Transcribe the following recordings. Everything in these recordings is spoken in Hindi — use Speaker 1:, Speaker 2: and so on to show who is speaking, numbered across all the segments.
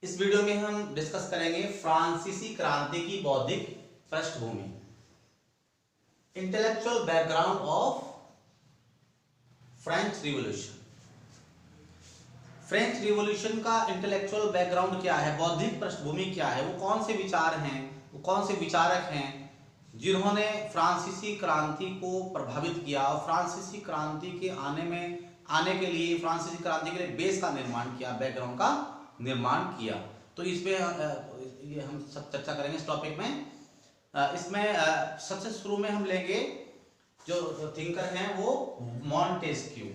Speaker 1: इस वीडियो में हम डिस्कस करेंगे फ्रांसीसी क्रांति की बौद्धिक पृष्ठभूमि, intellectual background of French revolution. French revolution का इंटेलेक्चुअल बैकग्राउंड क्या है, बौद्धिक पृष्ठभूमि क्या है, वो कौन से विचार हैं, वो कौन से विचारक हैं जिन्होंने फ्रांसीसी क्रांति को प्रभावित किया और फ्रांसीसी क्रांति के आने के लिए फ्रांसीसी क्रांति के लिए बेस का निर्माण किया, बैकग्राउंड का निर्माण किया। तो इसमें ये हम सब चर्चा करेंगे इस टॉपिक में। इसमें सबसे शुरू में हम लेंगे जो थिंकर हैं वो मॉन्टेस्क्यू।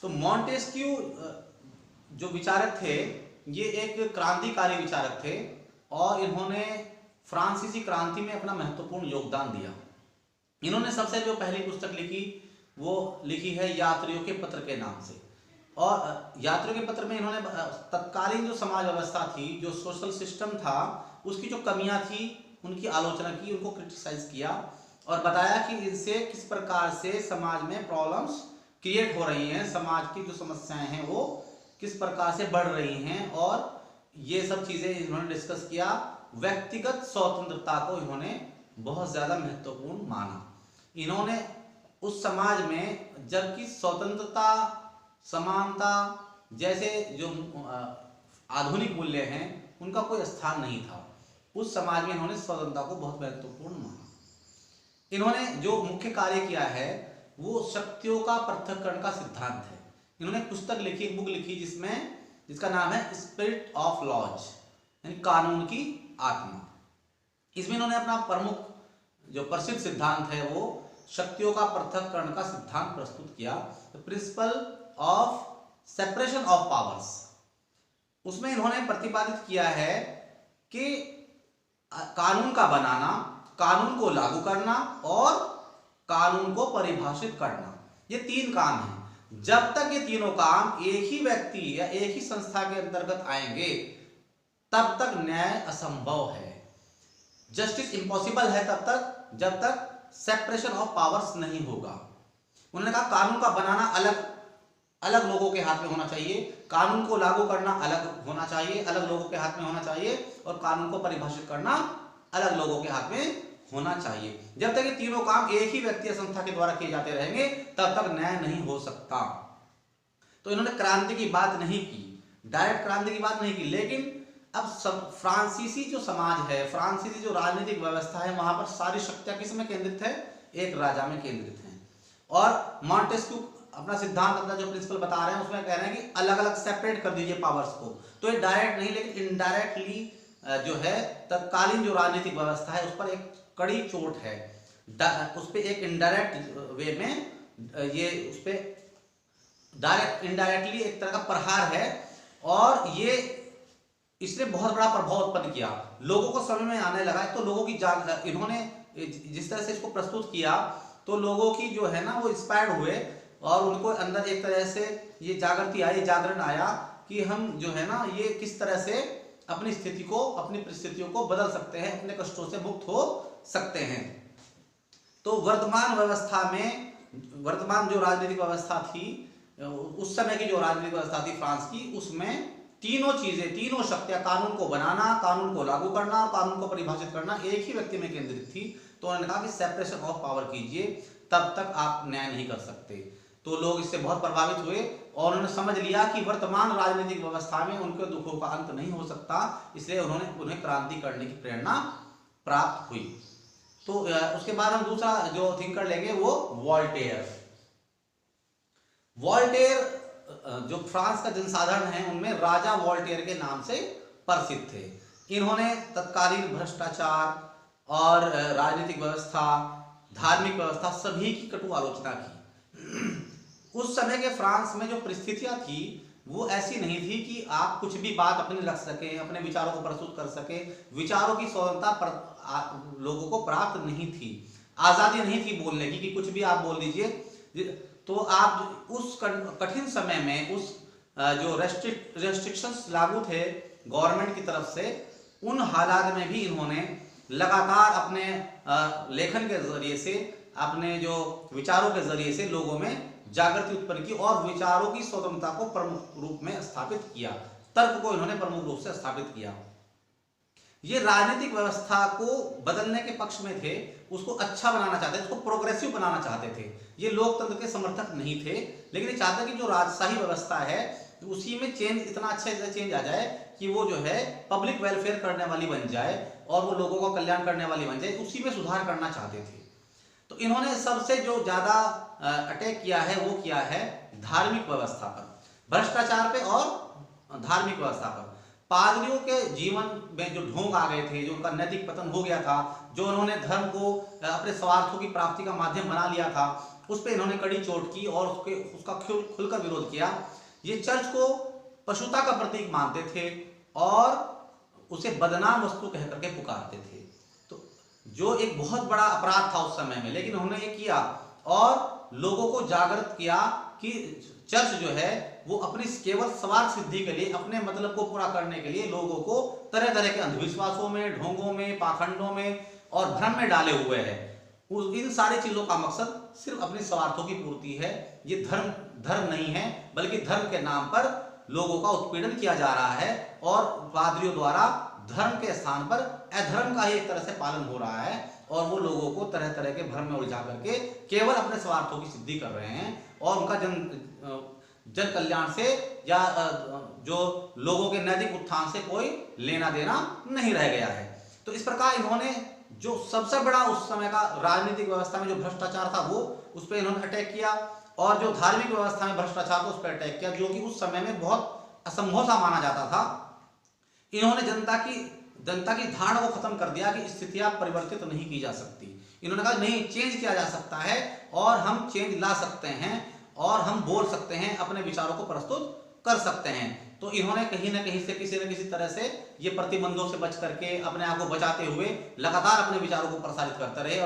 Speaker 1: तो मॉन्टेस्क्यू जो विचारक थे ये एक क्रांतिकारी विचारक थे और इन्होंने फ्रांसीसी क्रांति में अपना महत्वपूर्ण योगदान दिया। इन्होंने सबसे जो पहली पुस्तक लिखी वो लिखी है यात्रियों के पत्र के नाम से। और यात्रियों के पत्र में इन्होंने तत्कालीन जो समाज व्यवस्था थी, जो सोशल सिस्टम था, उसकी जो कमियां थी उनकी आलोचना की, उनको क्रिटिसाइज किया और बताया कि इनसे किस प्रकार से समाज में प्रॉब्लम्स क्रिएट हो रही हैं, समाज की जो समस्याएं हैं वो किस प्रकार से बढ़ रही हैं, और ये सब चीजें इन्होंने डिस्कस किया। व्यक्तिगत स्वतंत्रता को इन्होंने बहुत ज्यादा महत्वपूर्ण माना। इन्होंने उस समाज में जबकि स्वतंत्रता, समानता जैसे जो आधुनिक मूल्य हैं उनका कोई स्थान नहीं था, उस समाज में इन्होंने स्वतंत्रता को बहुत महत्वपूर्ण माना। इन्होंने जो मुख्य कार्य किया है वो शक्तियों का पृथक्करण का सिद्धांत है। इन्होंने पुस्तक लिखी, एक बुक लिखी जिसका नाम है स्पिरिट ऑफ लॉज, यानी कानून की आत्मा। इसमें इन्होंने अपना प्रमुख जो प्रसिद्ध सिद्धांत है वो शक्तियों का पृथक्करण का सिद्धांत प्रस्तुत किया, principle of separation of powers. उसमें इन्होंने प्रतिपादित किया है कि कानून का बनाना, कानून को लागू करना और कानून को परिभाषित करना, ये तीन काम हैं। जब तक ये तीनों काम एक ही व्यक्ति या एक ही संस्था के अंतर्गत आएंगे तब तक न्याय असंभव है, जस्टिस इम्पॉसिबल है तब तक जब तक सेपरेशन ऑफ पावर्स नहीं होगा। उन्होंने कहा कानून का बनाना अलग अलग लोगों के हाथ में होना चाहिए, कानून को लागू करना अलग होना चाहिए, अलग लोगों के हाथ में होना चाहिए, और कानून को परिभाषित करना अलग लोगों के हाथ में होना चाहिए। जब तक ये तीनों काम एक ही व्यक्ति या संस्था के द्वारा किए जाते रहेंगे तब तक न्याय नहीं हो सकता। तो इन्होंने क्रांति की बात नहीं की, डायरेक्ट क्रांति की बात नहीं की, लेकिन अब सब फ्रांसीसी जो समाज है, फ्रांसीसी जो राजनीतिक व्यवस्था है, वहां पर सारी शक्तियां किस में केंद्रित है, एक राजा में केंद्रित है। और मॉन्टेस्क्यू अपना सिद्धांत, अपना जो प्रिंसिपल बता रहे हैं उसमें कह रहे हैं कि अलग अलग सेपरेट कर दीजिए पावर्स को। तो ये डायरेक्ट नहीं लेकिन इनडायरेक्टली जो है तत्कालीन जो राजनीतिक व्यवस्था है उस पर एक कड़ी चोट है, उस पर एक इनडायरेक्ट वे में ये उस पर डायरेक्ट इनडायरेक्टली एक तरह का प्रहार है, और ये इसने बहुत बड़ा प्रभाव उत्पन्न किया। लोगों को समझ में आने लगा, तो लोगों की इन्होंने जिस तरह से इसको प्रस्तुत किया तो लोगों की जो है ना वो इंस्पायर्ड हुए और उनको अंदर एक तरह से ये जागृति आई, जागरण आया कि हम जो है ना ये किस तरह से अपनी स्थिति को, अपनी परिस्थितियों को बदल सकते हैं, अपने कष्टों से मुक्त हो सकते हैं। तो वर्तमान व्यवस्था में, वर्तमान जो राजनीतिक व्यवस्था थी, उस समय की जो राजनीतिक व्यवस्था थी फ्रांस की, उसमें तीनों चीजें, तीनों शक्तियां, कानून को बनाना, कानून को लागू करना और कानून को परिभाषित करना एक ही व्यक्ति में केंद्रित थी। तो उन्होंने कहा कि सेपरेशन ऑफ पावर कीजिए, तब तक आप न्याय नहीं कर सकते। तो लोग इससे बहुत प्रभावित हुए और उन्होंने समझ लिया कि वर्तमान राजनीतिक व्यवस्था में उनके दुखों का अंत नहीं हो सकता, इसलिए उन्हें क्रांति करने की प्रेरणा प्राप्त हुई। तो उसके बाद हम दूसरा जो थिंकर लेंगे वो वोल्टेयर। वोल्टेयर जो फ्रांस का जनसाधारण है उनमें राजा वोल्टेयर के नाम से प्रसिद्ध थे। इन्होंने तत्कालीन भ्रष्टाचार और राजनीतिक व्यवस्था, धार्मिक व्यवस्था सभी की कटु आलोचना की। उस समय के फ्रांस में जो परिस्थितियां थी वो ऐसी नहीं थी कि आप कुछ भी बात अपनी रख सके, अपने विचारों को प्रस्तुत कर सके। विचारों की स्वतंत्रता लोगों को प्राप्त नहीं थी, आजादी नहीं थी बोलने की कि कुछ भी आप बोल दीजिए। तो आप उस कठिन समय में उस जो रेस्ट्रिक्शंस लागू थे गवर्नमेंट की तरफ से, उन हालात में भी इन्होंने लगातार अपने लेखन के जरिए से, अपने जो विचारों के जरिए से लोगों में जागृति उत्पन्न की और विचारों की स्वतंत्रता को प्रमुख रूप में स्थापित किया। तर्क को इन्होंने प्रमुख रूप से स्थापित किया। ये राजनीतिक व्यवस्था को बदलने के पक्ष में थे, उसको अच्छा बनाना चाहते थे, उसको प्रोग्रेसिव बनाना चाहते थे। ये लोकतंत्र के समर्थक नहीं थे, लेकिन ये चाहते कि जो राजशाही व्यवस्था है उसी में चेंज, इतना अच्छा चेंज आ जाए कि वो जो है पब्लिक वेलफेयर करने वाली बन जाए और वो लोगों का कल्याण करने वाली बन जाए, उसी में सुधार करना चाहते थे। तो इन्होंने सबसे जो ज्यादा अटैक किया है वो किया है धार्मिक व्यवस्था पर, भ्रष्टाचार पे और धार्मिक व्यवस्था पर। पादरियों के जीवन में जो ढोंग आ गए थे, जो उनका नैतिक पतन हो गया था, जो उन्होंने धर्म को अपने स्वार्थों की प्राप्ति का माध्यम बना लिया था, उस पर इन्होंने कड़ी चोट की और उसका खुलकर विरोध किया। ये चर्च को पशुता का प्रतीक मानते थे और उसे बदनाम वस्तु कह करके पुकारते थे। तो जो एक बहुत बड़ा अपराध था उस समय में, लेकिन उन्होंने ये किया और लोगों को जागृत किया कि चर्च जो है वो अपनी केवल स्वार्थ सिद्धि के लिए, अपने मतलब को पूरा करने के लिए लोगों को तरह तरह के अंधविश्वासों में, ढोंगों में, पाखंडों में और भ्रम में डाले हुए है। इन सारी चीजों का मकसद सिर्फ अपने स्वार्थों की पूर्ति है। ये धर्म नहीं है, बल्कि धर्म के नाम पर लोगों का उत्पीड़न किया जा रहा है और पादरियों द्वारा धर्म के स्थान पर अधर्म का ही एक तरह से पालन हो रहा है और वो लोगों को तरह तरह के भ्रम में उलझा करके केवल अपने स्वार्थों की सिद्धि कर रहे हैं और उनका जन कल्याण से या जो लोगों के नैतिक उत्थान से कोई लेना देना नहीं रह गया है। तो इस प्रकार इन्होंने जो सबसे बड़ा उस समय का राजनीतिक व्यवस्था में जो भ्रष्टाचार था वो उस पर इन्होंने अटैक किया और जो धार्मिक व्यवस्था में भ्रष्टाचार था उस पर अटैक किया, जो कि उस समय में बहुत असंभव सा माना जाता था। इन्होंने जनता की धारणा को खत्म कर दिया कि स्थितियां परिवर्तित नहीं की जा सकती। इन्होंने कहा नहीं, चेंज किया जा सकता है और हम चेंज ला सकते हैं और हम बोल सकते हैं, अपने विचारों को प्रस्तुत कर सकते हैं। तो इन्होंने कहीं ना कहीं से किसी न किसी तरह से ये प्रतिबंधों से बच करके अपने आप को बचाते हुए लगातार अपने विचारों को प्रसारित करते रहे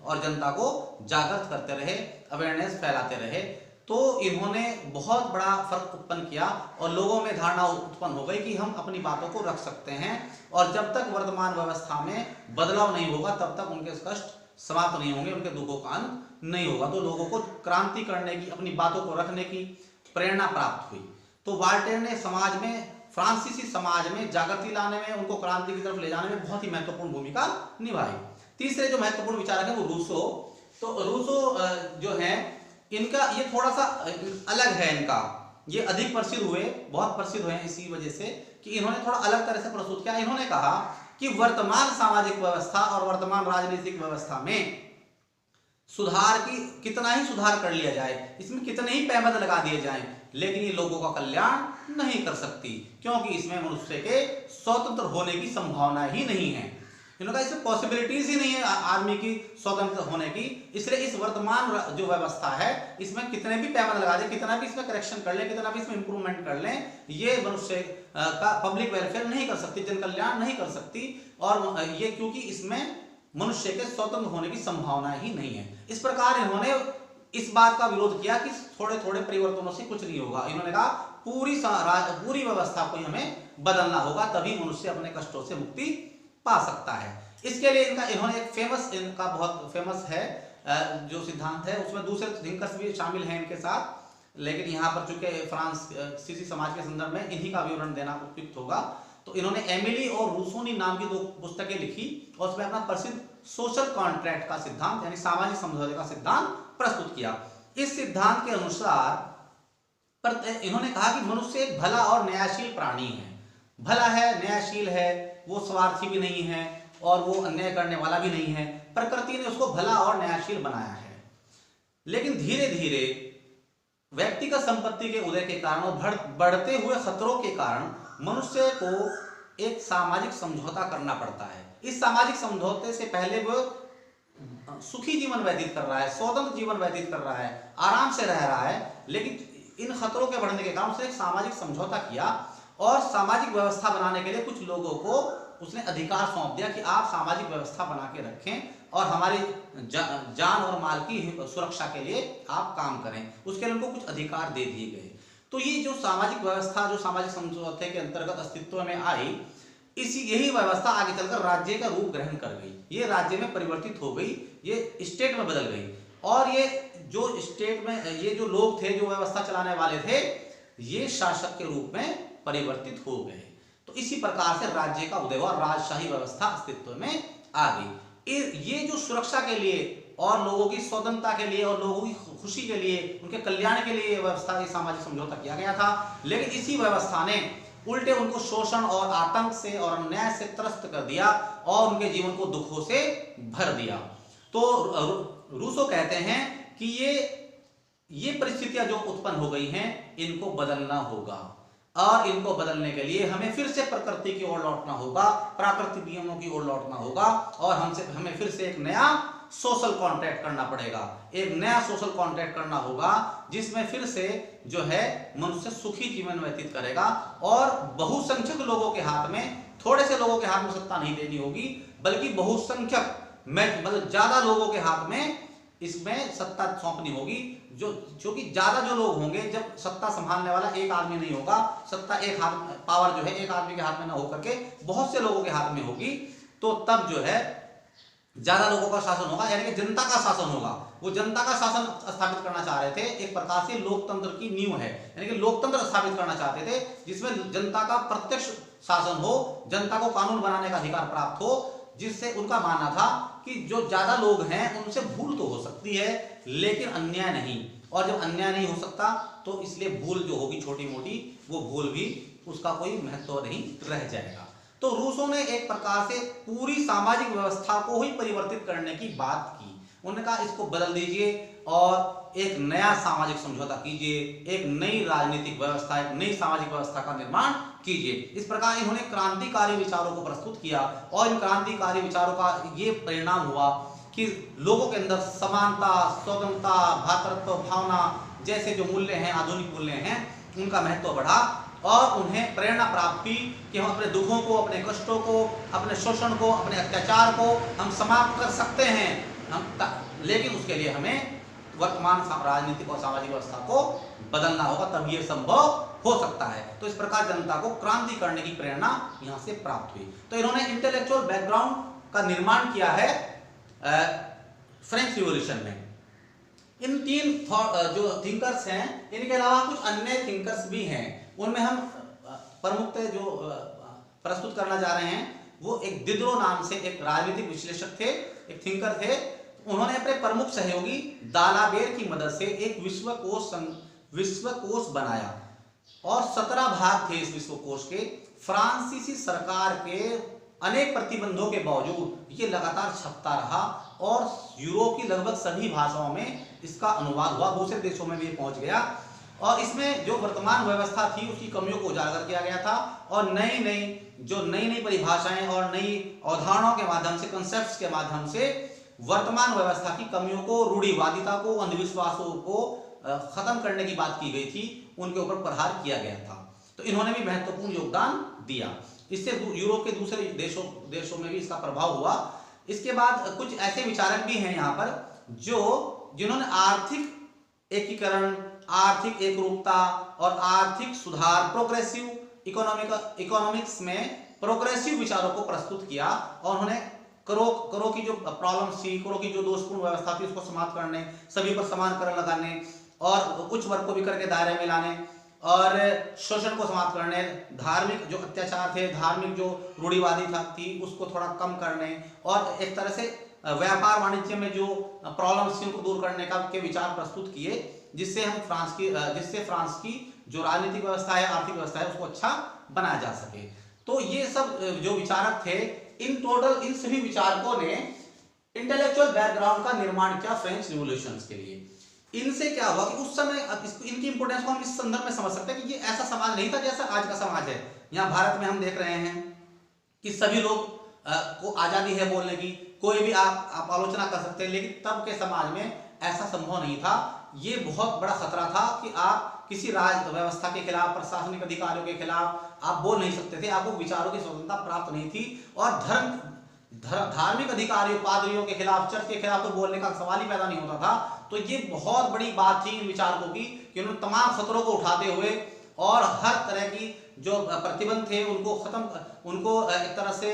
Speaker 1: और जनता को जागृत करते रहे, अवेयरनेस फैलाते रहे। तो इन्होंने बहुत बड़ा फर्क उत्पन्न किया और लोगों में धारणा उत्पन्न हो गई कि हम अपनी बातों को रख सकते हैं और जब तक वर्तमान व्यवस्था में बदलाव नहीं होगा तब तक उनके कष्ट समाप्त नहीं होंगे, उनके दुखों का अंत नहीं होगा। तो लोगों को क्रांति करने की, अपनी बातों को रखने की प्रेरणा प्राप्त हुई। तो वॉल्टेयर ने समाज में, फ्रांसीसी समाज में जागृति लाने में, उनको क्रांति की तरफ ले जाने में बहुत ही महत्वपूर्ण भूमिका निभाई। तीसरे जो महत्वपूर्ण विचारक है वो रूसो। तो रूसो जो है, इनका ये थोड़ा सा अलग है, इनका ये अधिक प्रसिद्ध हुए, बहुत प्रसिद्ध हुए इसी वजह से कि इन्होंने थोड़ा अलग तरह से प्रस्तुत किया। इन्होंने कहा कि वर्तमान सामाजिक व्यवस्था और वर्तमान राजनीतिक व्यवस्था में सुधार की कितना ही सुधार कर लिया जाए, इसमें कितने ही पैबंद लगा दिए जाएं, लेकिन ये लोगों का कल्याण नहीं कर सकती, क्योंकि इसमें मनुष्य के स्वतंत्र होने की संभावना ही नहीं है। इन्होंने कहा इसमें पॉसिबिलिटीज ही नहीं है आदमी की स्वतंत्र होने की। इसलिए इस वर्तमान जो व्यवस्था है इसमें कितने भी पैबंद लगा दे, कितना भी इसमें करेक्शन कर ले, कितना भी इसमें इंप्रूवमेंट कर लें, ये मनुष्य का पब्लिक वेलफेयर नहीं कर सकती, जन कल्याण नहीं कर सकती। और ये क्योंकि इसमें मनुष्य के स्वतंत्र होने की संभावना ही नहीं है। इस प्रकार इन्होंने इस बात का विरोध किया कि थोड़े थोड़े परिवर्तनों से कुछ नहीं होगा। इन्होंने कहा पूरी व्यवस्था को हमें बदलना होगा, तभी मनुष्य अपने कष्टों से मुक्ति पा सकता है। इसके लिए इन्होंने एक इनका बहुत फेमस है जो सिद्धांत है, उसमें दूसरे थिंकर्स भी शामिल हैं इनके साथ, लेकिन यहाँ पर चूंकि फ्रांसीसी समाज के संदर्भ में इन्हीं का विवरण देना उपयुक्त होगा। तो इन्होंने एमिली और रूसोनी नाम की 2 पुस्तकें लिखी और उसमें अपना प्रसिद्ध सोशल कॉन्ट्रैक्ट का सिद्धांत यानी सामाजिक समझौते का सिद्धांत प्रस्तुत किया। इस सिद्धांत के अनुसार इन्होंने कहा कि मनुष्य एक भला और न्यायशील प्राणी है, भला है, न्यायशील है, वो स्वार्थी भी नहीं है और वो अन्याय करने वाला भी नहीं है। प्रकृति ने उसको भला और न्यायशील बनाया है, लेकिन धीरे धीरे व्यक्तिगत संपत्ति के उदय के कारण और बढ़ते हुए खतरों के कारण मनुष्य को एक सामाजिक समझौता करना पड़ता है। इस सामाजिक समझौते से पहले वो सुखी जीवन व्यतीत कर रहा है, स्वतंत्र जीवन व्यतीत कर रहा है, आराम से रह रहा है, लेकिन इन खतरों के बढ़ने के कारण उसने एक सामाजिक समझौता किया और सामाजिक व्यवस्था बनाने के लिए कुछ लोगों को उसने अधिकार सौंप दिया कि आप सामाजिक व्यवस्था बना के रखें और हमारी जान और माल की सुरक्षा के लिए आप काम करें। उसके लिए उनको कुछ अधिकार दे दिए गए। तो ये जो सामाजिक व्यवस्था जो सामाजिक समझौते के अंतर्गत अस्तित्व में आई, यही व्यवस्था आगे चलकर राज्य का रूप ग्रहण कर गई। ये राज्य में परिवर्तित हो गई, ये स्टेट में बदल गई और ये जो स्टेट में ये जो लोग थे, जो व्यवस्था चलाने वाले थे, ये शासक के रूप में परिवर्तित हो गए। तो इसी प्रकार से राज्य का उदय हुआ, राजशाही व्यवस्था अस्तित्व में आ गई। ये जो सुरक्षा के लिए और लोगों की स्वतंत्रता के लिए और लोगों की खुशी के लिए, उनके कल्याण के लिए ये व्यवस्था, ये सामाजिक समझौता किया गया था। लेकिन इसी व्यवस्था ने उल्टे उनको शोषण और आतंक से और अन्याय से त्रस्त कर दिया और उनके जीवन को दुखों से भर दिया। तो रूसो कहते हैं कि ये परिस्थितियां जो उत्पन्न हो गई हैं, इनको बदलना होगा और इनको बदलने के लिए हमें फिर से प्रकृति की ओर लौटना होगा, प्राकृतिक नियमों की ओर लौटना होगा और हमें फिर से एक नया सोशल कॉन्ट्रैक्ट करना पड़ेगा, एक नया सोशल कॉन्ट्रैक्ट करना होगा जिसमें फिर से जो है मनुष्य सुखी जीवन व्यतीत करेगा और बहुसंख्यक लोगों के हाथ में, थोड़े से लोगों के हाथ में सत्ता नहीं देनी होगी, बल्कि बहुसंख्यक मतलब ज्यादा लोगों के हाथ में इसमें सत्ता सौंपनी होगी। जो कि ज्यादा जो लोग होंगे, जब सत्ता संभालने वाला एक आदमी नहीं होगा, सत्ता एक हाथ, पावर जो है एक आदमी के हाथ में ना होकर के बहुत से लोगों के हाथ में होगी, तो तब जो है ज्यादा लोगों का शासन होगा, यानी कि जनता का शासन होगा। वो जनता का शासन स्थापित करना चाह रहे थे, एक प्रकार से लोकतंत्र की नींव है, यानी कि लोकतंत्र स्थापित करना चाहते थे जिसमें जनता का प्रत्यक्ष शासन हो, जनता को कानून बनाने का अधिकार प्राप्त हो, जिससे उनका मानना था कि जो ज्यादा लोग हैं उनसे भूल तो हो सकती है लेकिन अन्याय नहीं, और जब अन्याय नहीं हो सकता तो इसलिए भूल जो होगी छोटी मोटी, वो भूल भी उसका कोई महत्व नहीं रह जाएगा। तो रूसों ने एक प्रकार से पूरी सामाजिक व्यवस्था को ही परिवर्तित करने की बात की। उन्होंने कहा इसको बदल दीजिए और एक नया सामाजिक समझौता कीजिए, एक नई राजनीतिक व्यवस्था, एक नई सामाजिक व्यवस्था का निर्माण कीजिए। इस प्रकार इन्होंने क्रांतिकारी विचारों को प्रस्तुत किया और इन क्रांतिकारी विचारों का ये परिणाम हुआ कि लोगों के अंदर समानता, स्वतंत्रता, भ्रातृत्व भावना जैसे जो मूल्य हैं, आधुनिक मूल्य हैं, उनका महत्व बढ़ा और उन्हें प्रेरणा प्राप्त हुई कि हम अपने दुखों को, अपने कष्टों को, अपने शोषण को, अपने अत्याचार को हम समाप्त कर सकते हैं, लेकिन उसके लिए हमें वर्तमान राजनीतिक और सामाजिक व्यवस्था को बदलना होगा, तब ये संभव हो सकता है। तो इस प्रकार जनता को क्रांति करने की प्रेरणा यहां से प्राप्त हुई। तो इन्होंने इंटेलेक्चुअल बैकग्राउंड का निर्माण किया है फ्रेंच रिवॉल्यूशन में। इन तीन जो थिंकर्स हैं, इनके अलावा कुछ अन्य थिंकर्स भी हैं, उनमें हम प्रमुखतः जो प्रस्तुत करना जा रहे हैं वो एक दिदरो नाम से एक राजनीतिक विश्लेषक थे, एक थिंकर थे। उन्होंने अपने प्रमुख सहयोगी दालाबेर की मदद से एक विश्वकोश बनाया और 17 भाग थे इस विश्वकोश के। फ्रांसीसी सरकार के अनेक प्रतिबंधों के बावजूद ये लगातार छपता रहा और यूरोप की लगभग सभी भाषाओं में इसका अनुवाद हुआ, दूसरे देशों में भी पहुंच गया और इसमें जो वर्तमान व्यवस्था थी उसकी कमियों को उजागर किया गया था और नई परिभाषाएं और नई अवधारणाओं के माध्यम से, कंसेप्ट्स के माध्यम से वर्तमान व्यवस्था की कमियों को, रूढ़िवादिता को, अंधविश्वासों को खत्म करने की बात की गई थी, उनके ऊपर प्रहार किया गया था। तो इन्होंने भी महत्वपूर्ण योगदान दिया। इससे यूरोप के दूसरे देशों में भी इसका प्रभाव हुआ। इसके बाद कुछ ऐसे विचारक भी हैं यहाँ पर जिन्होंने आर्थिक एकीकरण, आर्थिक एकरूपता और आर्थिक सुधार, प्रोग्रेसिव इकोनॉमिक्स में प्रोग्रेसिव विचारों को प्रस्तुत किया और उन्होंने करों की जो प्रॉब्लम्स थी, करों की जो दोषपूर्ण व्यवस्था थी उसको समाप्त करने, सभी पर समान कर लगाने और उच्च वर्ग को भी कर के दायरे में लाने और शोषण को समाप्त करने, धार्मिक जो अत्याचार थे, धार्मिक जो रूढ़िवादी थी उसको थोड़ा कम करने और एक तरह से व्यापार वाणिज्य में जो प्रॉब्लम्स थी उनको दूर करने के विचार प्रस्तुत किए, जिससे फ्रांस की जो राजनीतिक व्यवस्था है, आर्थिक व्यवस्था है, उसको अच्छा बनाया जा सके। तो ये सब जो विचारक थे, इन सभी विचारकों ने इंटेलेक्चुअल बैकग्राउंड का निर्माण किया फ्रेंच रिवॉल्यूशन के लिए। इनसे क्या हुआ कि उस समय इनकी इंपोर्टेंस को हम इस संदर्भ में समझ सकते हैं कि ये ऐसा समाज नहीं था जैसा आज का समाज है। यहाँ भारत में हम देख रहे हैं कि सभी लोग को आजादी है बोलने की, कोई भी आप आलोचना कर सकते हैं, लेकिन तब के समाज में ऐसा संभव नहीं था। ये बहुत बड़ा खतरा था कि आप किसी राज व्यवस्था के खिलाफ, प्रशासनिक अधिकारियों के खिलाफ आप बोल नहीं सकते थे, आपको विचारों की स्वतंत्रता प्राप्त नहीं थी और धार्मिक अधिकारियों, पादरियों के खिलाफ, चर्च के खिलाफ तो बोलने का सवाल ही पैदा नहीं होता था। तो ये बहुत बड़ी बात थी इन विचारकों की कि उन्होंने तमाम खतरों को उठाते हुए और हर तरह की जो प्रतिबंध थे उनको एक तरह से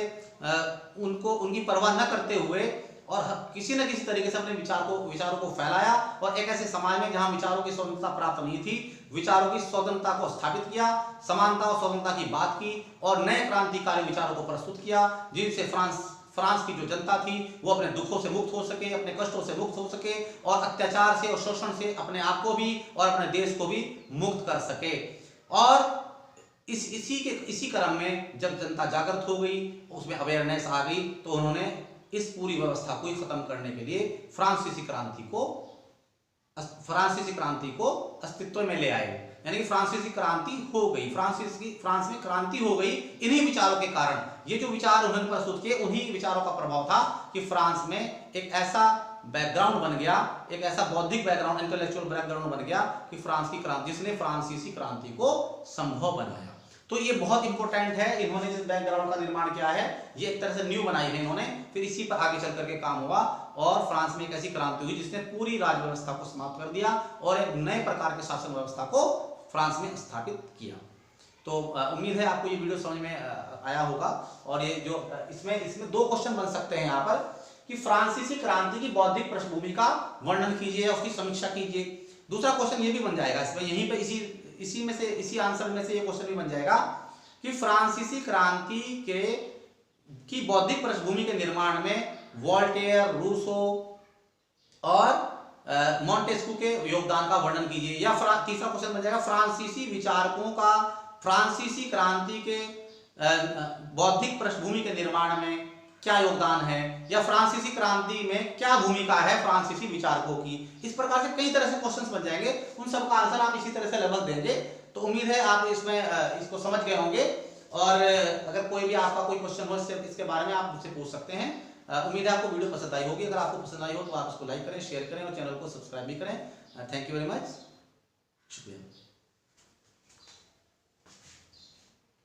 Speaker 1: उनकी परवाह न करते हुए और किसी न किसी तरीके से अपने विचारों को फैलाया और एक ऐसे समाज में जहां विचारों की स्वतंत्रता प्राप्त नहीं थी, विचारों की स्वतंत्रता को स्थापित किया, समानता और स्वतंत्रता की बात की और नए क्रांतिकारी विचारों को प्रस्तुत किया, जिनसे फ्रांस की जो जनता थी वो अपने दुखों से मुक्त हो सके, अपने कष्टों से मुक्त हो सके और अत्याचार से और शोषण से अपने आप को भी और अपने देश को भी मुक्त कर सके। और इसी क्रम में जब जनता जागृत हो गई, उसमें अवेयरनेस आ गई, तो उन्होंने इस पूरी व्यवस्था को खत्म करने के लिए फ्रांसीसी क्रांति को अस्तित्व में ले आए। यानी कि फ्रांसीसी क्रांति हो गई, फ्रांस में क्रांति हो गई इन्हीं विचारों के कारण। ये जो विचार उन्होंने प्रस्तुत किए, उन्हीं विचारों का प्रभाव था कि फ्रांस में एक ऐसा बैकग्राउंड बन गया, एक ऐसा बौद्धिक बैकग्राउंड, इंटेलेक्चुअल बैकग्राउंड बन गया कि फ्रांस की क्रांति, जिसने फ्रांसीसी क्रांति को संभव बनाया। तो ये बहुत इंपॉर्टेंट है। इन्होंने जिस बैकग्राउंड का निर्माण किया है, ये एक तरह से न्यू बनाई है इन्होंने, फिर इसी पर आगे चल करके काम हुआ और फ्रांस में एक ऐसी क्रांति हुई जिसने पूरी राज व्यवस्था को समाप्त कर दिया और एक नए प्रकार के शासन व्यवस्था को फ्रांस में स्थापित किया। तो उम्मीद है आपको ये वीडियो समझ में आया होगा। और ये जो इसमें दो क्वेश्चन बन सकते हैं यहाँ पर कि फ्रांसीसी क्रांति की बौद्धिक पृष्ठभूमि का वर्णन कीजिए, उसकी समीक्षा कीजिए। दूसरा क्वेश्चन ये भी बन जाएगा इसमें, यहीं पे इसी आंसर में से ये क्वेश्चन भी बन जाएगा कि फ्रांसीसी क्रांति की बौद्धिक पृष्ठभूमि के निर्माण में वोल्टेयर, रूसो और मॉन्टेस्क्यू के योगदान का वर्णन कीजिए। या तीसरा क्वेश्चन बन जाएगा फ्रांसीसी विचारकों का फ्रांसीसी क्रांति के बौद्धिक पृष्ठभूमि के निर्माण में क्या योगदान है, या फ्रांसीसी क्रांति में क्या भूमिका है फ्रांसीसी विचारकों की। इस प्रकार से कई तरह से क्वेश्चंस बन जाएंगे, उन सब का आंसर आप इसी तरह से लगभग देंगे। तो उम्मीद है आप इसको समझ गए होंगे। और अगर कोई भी आपका कोई क्वेश्चन हो इसके बारे में आप मुझसे पूछ सकते हैं। उम्मीद है आपको वीडियो पसंद आई होगी। अगर आपको पसंद आई हो तो आप इसको लाइक करें, शेयर करें और चैनल को सब्सक्राइब भी करें। थैंक यू वेरी मच, शुक्रिया।